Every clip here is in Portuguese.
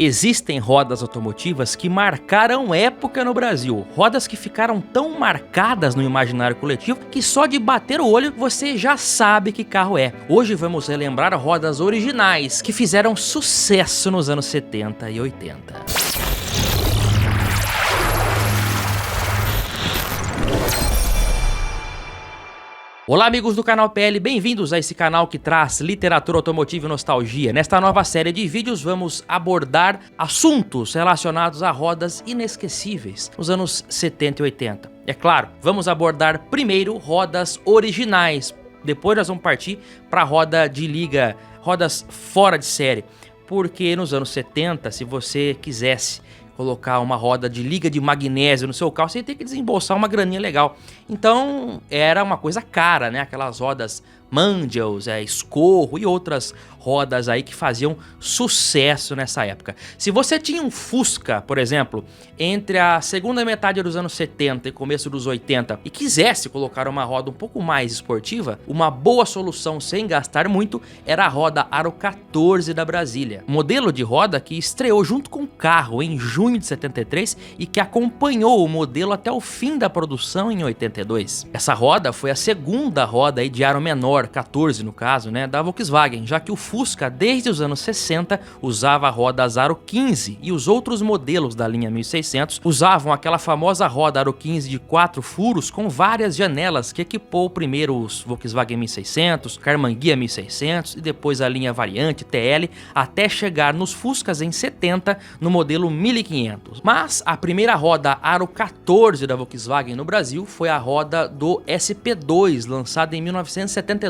Existem rodas automotivas que marcaram época no Brasil, rodas que ficaram tão marcadas no imaginário coletivo que só de bater o olho você já sabe que carro é. Hoje vamos relembrar rodas originais que fizeram sucesso nos anos 70 e 80. Olá amigos do canal PL, bem-vindos a esse canal que traz literatura automotiva e nostalgia. Nesta nova série de vídeos vamos abordar assuntos relacionados a rodas inesquecíveis nos anos 70 e 80. É claro, vamos abordar primeiro rodas originais, depois nós vamos partir para roda de liga, rodas fora de série. Porque nos anos 70, se você quisesse colocar uma roda de liga de magnésio no seu carro, você ia ter que desembolsar uma graninha legal. Então era uma coisa cara, né? Aquelas rodas Mandels, Escorro e outras rodas aí que faziam sucesso nessa época. Se você tinha um Fusca, por exemplo, entre a segunda metade dos anos 70 e começo dos 80 e quisesse colocar uma roda um pouco mais esportiva, uma boa solução sem gastar muito era a roda Aro 14 da Brasília. Modelo de roda que estreou junto com o carro em junho de 73 e que acompanhou o modelo até o fim da produção em 82. Essa roda foi a segunda roda aí de aro menor, 14 no caso, né, da Volkswagen, já que o Fusca desde os anos 60 usava a roda Aro 15 e os outros modelos da linha 1600 usavam aquela famosa roda Aro 15 de 4 furos com várias janelas que equipou primeiro os Volkswagen 1600, Karmann Ghia 1600 e depois a linha variante TL até chegar nos Fuscas em 70 no modelo 1500. Mas a primeira roda Aro 14 da Volkswagen no Brasil foi a roda do SP2, lançada em 1972,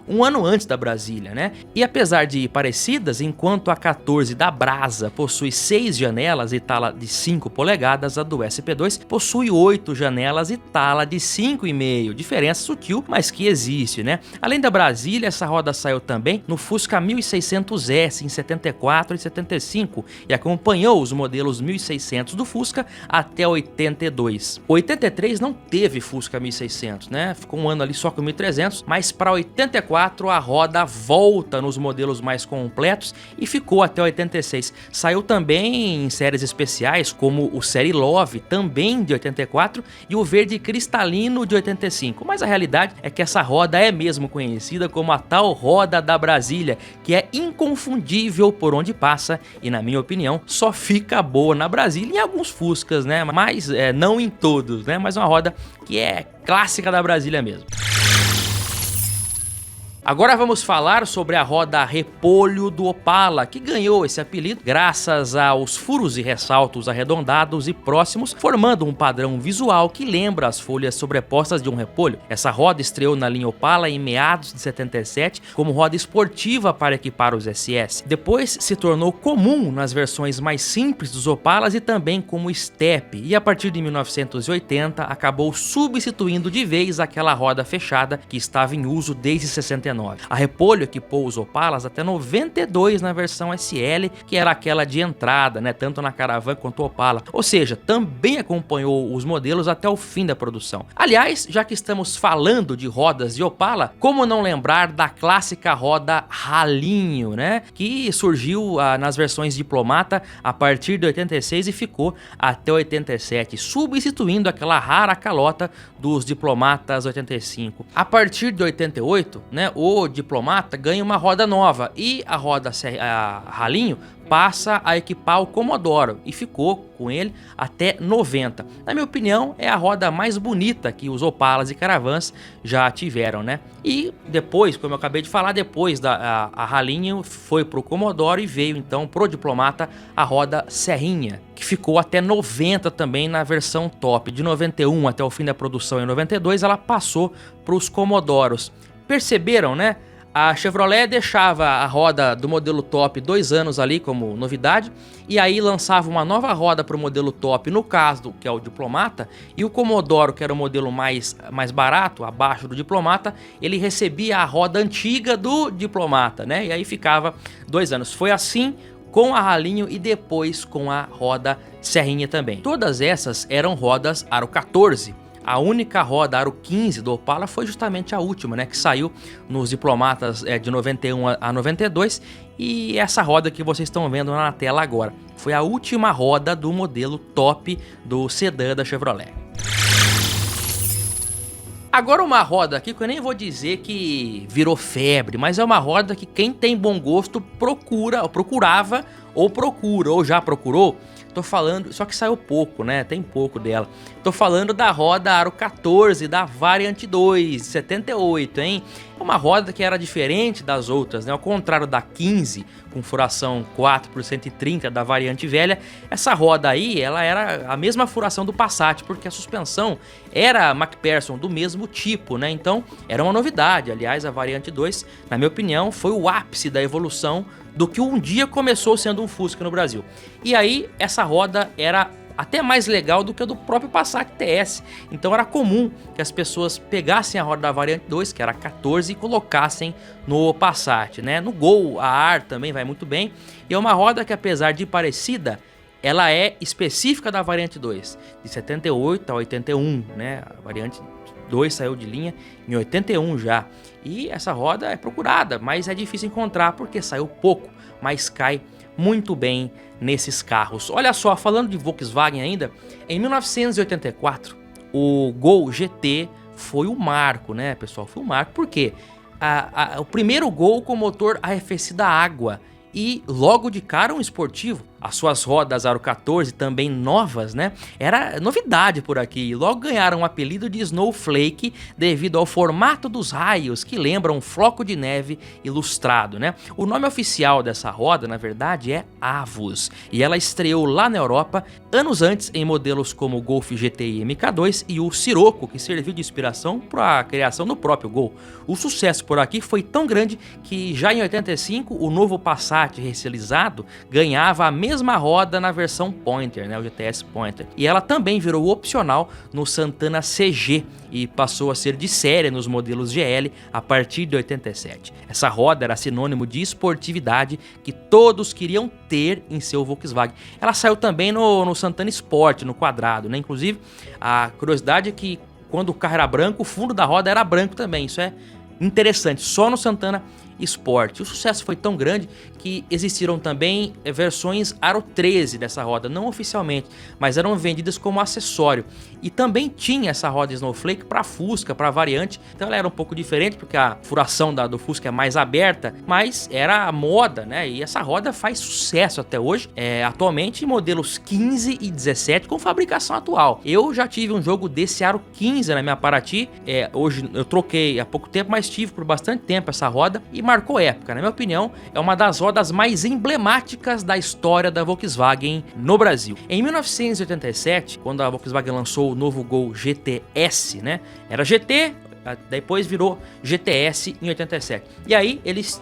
um ano antes da Brasília, né? E apesar de parecidas, enquanto a 14 da Brasa possui 6 janelas e tala de 5 polegadas, a do SP2 possui 8 janelas e tala de 5,5, diferença sutil, mas que existe, né? Além da Brasília, essa roda saiu também no Fusca 1600S em 74 e 75 e acompanhou os modelos 1600 do Fusca até 82. O 83 não teve Fusca 1600, né? Ficou um ano ali só com 1300, mas para 84 a roda volta nos modelos mais completos e ficou até 86. Saiu também em séries especiais como o Série Love, também de 84, e o Verde Cristalino de 85. Mas a realidade é que essa roda é mesmo conhecida como a tal roda da Brasília, que é inconfundível por onde passa e, na minha opinião, só fica boa na Brasília e em alguns Fuscas, né? Mas não em todos, né? Mas uma roda que é clássica da Brasília mesmo. Agora vamos falar sobre a roda repolho do Opala, que ganhou esse apelido graças aos furos e ressaltos arredondados e próximos, formando um padrão visual que lembra as folhas sobrepostas de um repolho. Essa roda estreou na linha Opala em meados de 77 como roda esportiva para equipar os SS. Depois se tornou comum nas versões mais simples dos Opalas e também como estepe, e a partir de 1980 acabou substituindo de vez aquela roda fechada que estava em uso desde 69. A Repolho equipou os Opalas até 92 na versão SL, que era aquela de entrada, né, tanto na Caravan quanto o Opala, ou seja, também acompanhou os modelos até o fim da produção. Aliás, já que estamos falando de rodas de Opala, como não lembrar da clássica roda Ralinho, né, que surgiu nas versões Diplomata a partir de 86 e ficou até 87, substituindo aquela rara calota dos Diplomatas 85. A partir de 88, né, o Diplomata ganha uma roda nova e a roda Ralinho passa a equipar o Commodoro e ficou com ele até 90. Na minha opinião, é a roda mais bonita que os Opalas e Caravans já tiveram, né? E depois, como eu acabei de falar, depois a Ralinho foi pro Commodoro e veio então pro Diplomata a roda Serrinha, que ficou até 90 também na versão top. De 91 até o fim da produção em 92, ela passou pros Commodoros. Perceberam, né? A Chevrolet deixava a roda do modelo top 2 anos ali como novidade e aí lançava uma nova roda para o modelo top, no caso que é o Diplomata, e o Commodoro, que era o modelo mais barato, abaixo do Diplomata, ele recebia a roda antiga do Diplomata, né? E aí ficava 2 anos. Foi assim com a Ralinho e depois com a roda Serrinha também. Todas essas eram rodas Aro 14. A única roda Aro 15 do Opala foi justamente a última, né, que saiu nos Diplomatas de 91 a 92, e essa roda que vocês estão vendo na tela agora. Foi a última roda do modelo top do sedã da Chevrolet. Agora uma roda aqui que eu nem vou dizer que virou febre, mas é uma roda que quem tem bom gosto procura, ou procurava, ou procura, ou já procurou. Tô falando, só que saiu pouco, né? Tem pouco dela. Tô falando da roda Aro 14 da Variant 2, 78, hein? É uma roda que era diferente das outras, né? Ao contrário da 15, com furação 4 por 130 da variante velha, essa roda aí, ela era a mesma furação do Passat, porque a suspensão era MacPherson do mesmo tipo, né? Então, era uma novidade. Aliás, a Variant 2, na minha opinião, foi o ápice da evolução do que um dia começou sendo um Fusca no Brasil. E aí, essa roda era até mais legal do que a do próprio Passat TS. Então era comum que as pessoas pegassem a roda da Variant 2, que era 14, e colocassem no Passat, né? No Gol, a ar também vai muito bem. E é uma roda que, apesar de parecida, ela é específica da Variant 2, de 78 a 81, né? A Variant 2 saiu de linha em 81 já. E essa roda é procurada, mas é difícil encontrar porque saiu pouco, mas cai muito bem nesses carros. Olha só, falando de Volkswagen ainda, em 1984, o Gol GT foi o marco, né, pessoal? Foi o marco porque o primeiro Gol com motor arrefecido a água e logo de cara um esportivo. As suas rodas Aro 14, também novas, né? Era novidade por aqui e logo ganharam o apelido de Snowflake devido ao formato dos raios que lembram um floco de neve ilustrado, né? O nome oficial dessa roda, na verdade, é Avus e ela estreou lá na Europa anos antes em modelos como o Golf GTI MK2 e o Sirocco, que serviu de inspiração para a criação do próprio Gol. O sucesso por aqui foi tão grande que já em 85 o novo Passat restilizado ganhava a mesma roda na versão Pointer, né, o GTS Pointer. E ela também virou opcional no Santana CG e passou a ser de série nos modelos GL a partir de 87. Essa roda era sinônimo de esportividade que todos queriam ter em seu Volkswagen. Ela saiu também no Santana Sport, no quadrado, né? Inclusive, a curiosidade é que quando o carro era branco, o fundo da roda era branco também. Isso é interessante, só no Santana Sport. O sucesso foi tão grande que existiram também versões Aro 13 dessa roda, não oficialmente, mas eram vendidas como acessório. E também tinha essa roda Snowflake para Fusca, para variante, então ela era um pouco diferente porque a furação do Fusca é mais aberta, mas era a moda, né? E essa roda faz sucesso até hoje, atualmente em modelos 15 e 17 com fabricação atual. Eu já tive um jogo desse Aro 15 na minha Paraty, hoje eu troquei há pouco tempo, mas tive por bastante tempo essa roda e marcou época. Na minha opinião, é uma das rodas mais emblemáticas da história da Volkswagen no Brasil. Em 1987, quando a Volkswagen lançou o novo Gol GTS, né? Era GT, depois virou GTS em 87. E aí eles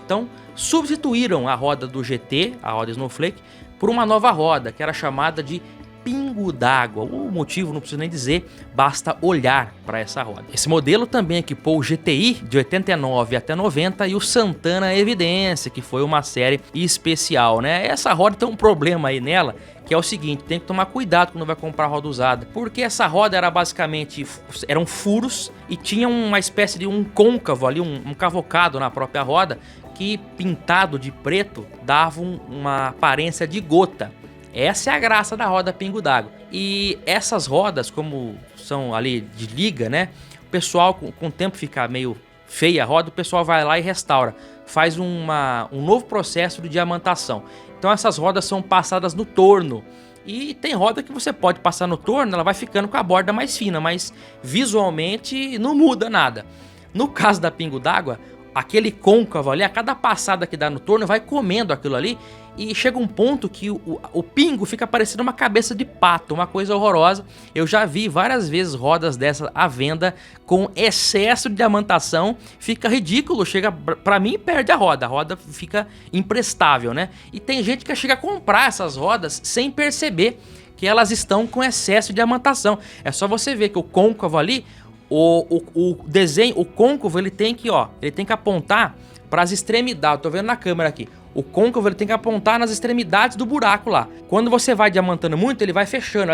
substituíram a roda do GT, a roda Snowflake, por uma nova roda, que era chamada de pingo d'água. O motivo não preciso nem dizer, basta olhar para essa roda. Esse modelo também equipou o GTI de 89 até 90 e o Santana Evidência, que foi uma série especial, né? Essa roda tem um problema aí nela, que é o seguinte, tem que tomar cuidado quando vai comprar roda usada, porque essa roda era basicamente, eram furos e tinha uma espécie de um côncavo ali, um cavocado na própria roda, que pintado de preto dava uma aparência de gota. Essa é a graça da roda pingo d'água. E essas rodas, como são ali de liga, né? O pessoal, com o tempo fica meio feia a roda, o pessoal vai lá e restaura. Faz um novo processo de diamantação. Então essas rodas são passadas no torno. E tem roda que você pode passar no torno, ela vai ficando com a borda mais fina, mas visualmente não muda nada. No caso da pingo d'água, aquele côncavo ali, a cada passada que dá no torno, vai comendo aquilo ali e chega um ponto que o pingo fica parecendo uma cabeça de pato, uma coisa horrorosa. Eu já vi várias vezes rodas dessa à venda com excesso de diamantação, fica ridículo, chega pra mim e perde a roda fica imprestável, né? E tem gente que chega a comprar essas rodas sem perceber que elas estão com excesso de diamantação. É só você ver que o côncavo ali, o desenho, o côncavo, ele tem que apontar para as extremidades. Eu tô vendo na câmera aqui. O côncavo ele tem que apontar nas extremidades do buraco lá. Quando você vai diamantando muito, ele vai fechando.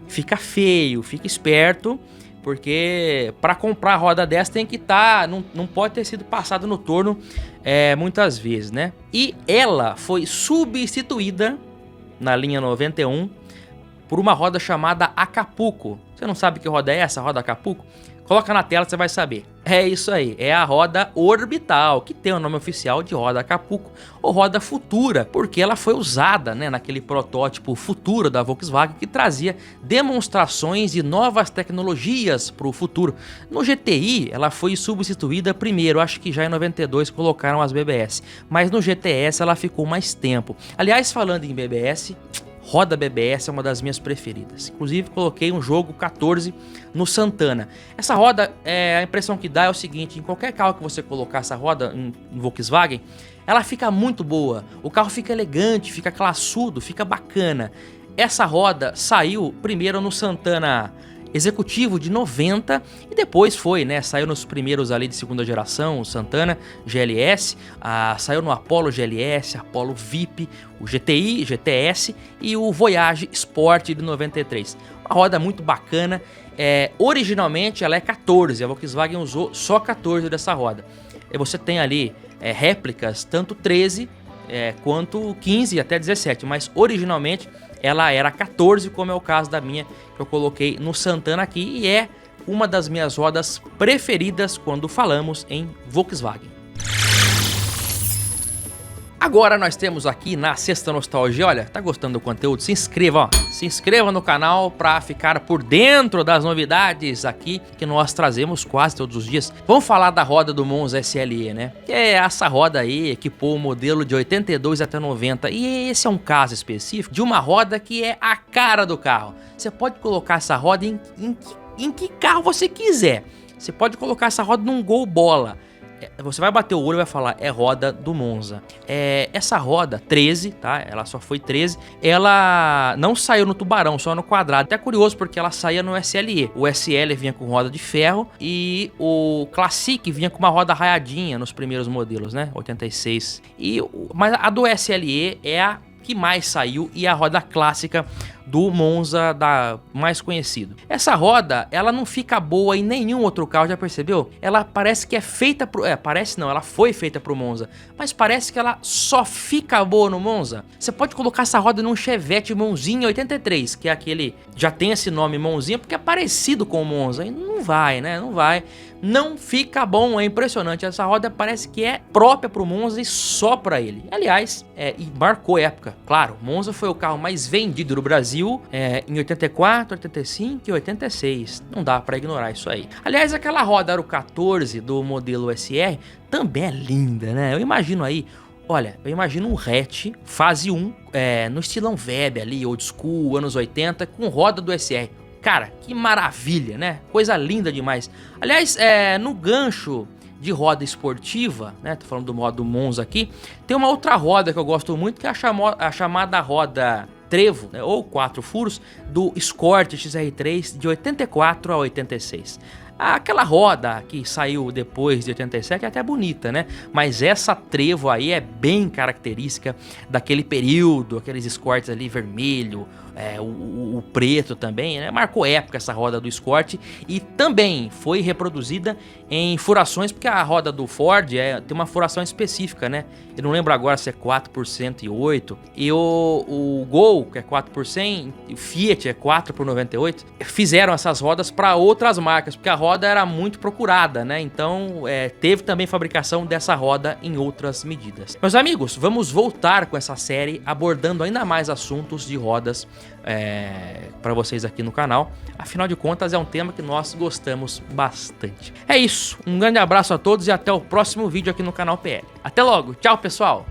Fica feio, fica esperto, porque para comprar a roda dessa tem que estar, não pode ter sido passado no torno muitas vezes, né? E ela foi substituída na linha 91 por uma roda chamada Acapulco. Você não sabe que roda é essa, roda Acapulco? Coloca na tela, você vai saber. É isso aí, é a roda orbital, que tem o nome oficial de roda Acapulco, ou roda Futura, porque ela foi usada, né, naquele protótipo Futura da Volkswagen, que trazia demonstrações de novas tecnologias para o futuro. No GTI, ela foi substituída primeiro, acho que já em 92 colocaram as BBS, mas no GTS ela ficou mais tempo. Aliás, falando em BBS... roda BBS é uma das minhas preferidas. Inclusive, coloquei um jogo 14 no Santana. Essa roda, a impressão que dá é o seguinte: em qualquer carro que você colocar essa roda em Volkswagen, ela fica muito boa. O carro fica elegante, fica classudo, fica bacana. Essa roda saiu primeiro no Santana executivo de 90 e depois foi, né, saiu nos primeiros ali de segunda geração, o Santana GLS, saiu no Apollo GLS, Apollo VIP, o GTI, GTS e o Voyage Sport de 93. Uma roda muito bacana. Originalmente ela é 14, a Volkswagen usou só 14 dessa roda. E você tem ali réplicas, tanto 13 quanto 15 até 17, mas originalmente ela era 14, como é o caso da minha, que eu coloquei no Santana aqui, e é uma das minhas rodas preferidas quando falamos em Volkswagen. Agora nós temos aqui na Sexta Nostalgia, olha, tá gostando do conteúdo? Se inscreva, ó, se inscreva no canal para ficar por dentro das novidades aqui que nós trazemos quase todos os dias. Vamos falar da roda do Monza SLE, né? Que é essa roda aí, equipou o modelo de 82 até 90, e esse é um caso específico de uma roda que é a cara do carro. Você pode colocar essa roda em que carro você quiser. Você pode colocar essa roda num Gol Bola. Você vai bater o olho e vai falar, é roda do Monza. Essa roda, 13, tá? Ela só foi 13. Ela não saiu no Tubarão, só no Quadrado. Até curioso, porque ela saía no SLE. O SL vinha com roda de ferro e o Classic vinha com uma roda raiadinha nos primeiros modelos, né? 86. Mas a do SLE é a que mais saiu e a roda clássica do Monza mais conhecido. Essa roda, ela não fica boa em nenhum outro carro, já percebeu? Ela parece que é feita pro... parece não, ela foi feita pro Monza, mas parece que ela só fica boa no Monza. Você pode colocar essa roda num Chevette Monzinha 83, que é aquele... já tem esse nome Monzinha porque é parecido com o Monza, e não vai, né? Não vai. Não fica bom, é impressionante. Essa roda parece que é própria pro Monza e só pra ele. Aliás, e marcou época. Claro, o Monza foi o carro mais vendido do Brasil em 84, 85 e 86. Não dá pra ignorar isso aí. Aliás, aquela roda Aro 14 do modelo SR também é linda, né? Eu imagino aí, olha, eu imagino um hatch fase 1 no estilão Web ali, old school, anos 80, com roda do SR. Cara, que maravilha, né? Coisa linda demais. Aliás, no gancho de roda esportiva, né? Tô falando do modo Monza aqui. Tem uma outra roda que eu gosto muito, que é a chamada roda Trevo, né? Ou 4 furos, do Escort XR3 de 84 a 86. Aquela roda que saiu depois de 87 é até bonita, né? Mas essa Trevo aí é bem característica daquele período, aqueles Escorts ali vermelho, o preto também, né? Marcou época essa roda do Escort e também foi reproduzida em furações, porque a roda do Ford tem uma furação específica, né? Eu não lembro agora se é 4 por 108 e o Gol, que é 4 por 100, o Fiat é 4 por 98, fizeram essas rodas para outras marcas, porque a roda era muito procurada, né? Então teve também fabricação dessa roda em outras medidas. Meus amigos, vamos voltar com essa série abordando ainda mais assuntos de rodas para vocês aqui no canal. Afinal de contas, é um tema que nós gostamos bastante. É isso, um grande abraço a todos e até o próximo vídeo aqui no canal PL. Até logo, tchau pessoal!